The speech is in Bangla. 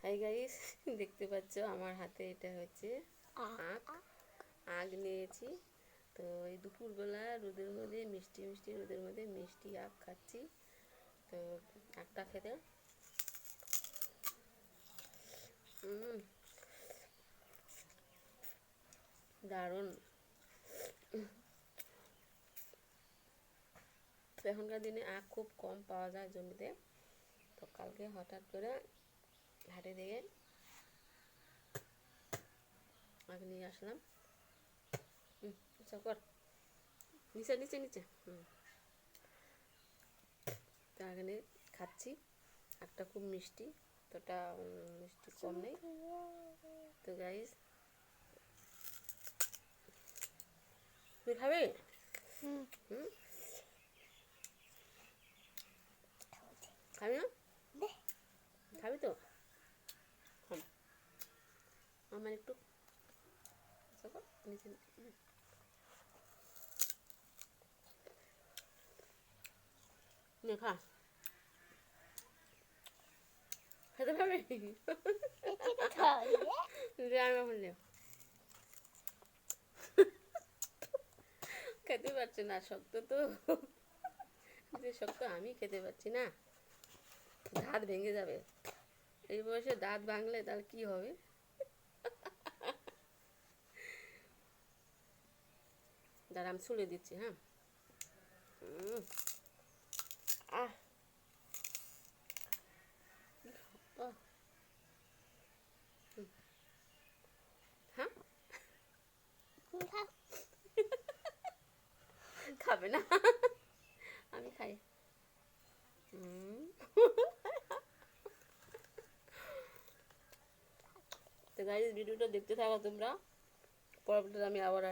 হাই গাইস, দেখতে পাচ্ছ আমার হাতে এটা হচ্ছে আখ। আখ নিয়েছি। তো এই দুপুরবেলা রোদের মধ্যে মিষ্টি মিষ্টি রোদের মধ্যে মিষ্টি আখ খাচ্ছি। তো আখটা খেতে দারুণ। তো এখনকার দিনে আখ খুব কম পাওয়া যায় জমিতে। তো কালকে হঠাৎ করে হাটে থেকে আখ নিয়ে আসলাম। কর নিচে নিচে নিচে। তো এখানে খাচ্ছি। একটা খুব মিষ্টি, তোটা মিষ্টি কম নেই। তো গাইস, তুই খাবি? হুম, খাবি না? খাবি তো? আমার একটু নিচে নে খা, খেতে পারবি? আমি বললে খেতে পারছি না, শক্ত তো। যে শক্ত আমি খেতে পারছি না, দাঁত ভেঙে যাবে। এই বয়সে দাঁত ভাঙলে তাহলে কি হবে? দাঁড়া, আমি ছুলে দিচ্ছি। হ্যাঁ, আহ আহ, হ্যাঁ, খাবে না? আমি খাই। তো গাইস, ভিডিওটা দেখতে থাকো তোমরা। পরবর্তীতে আমি আবার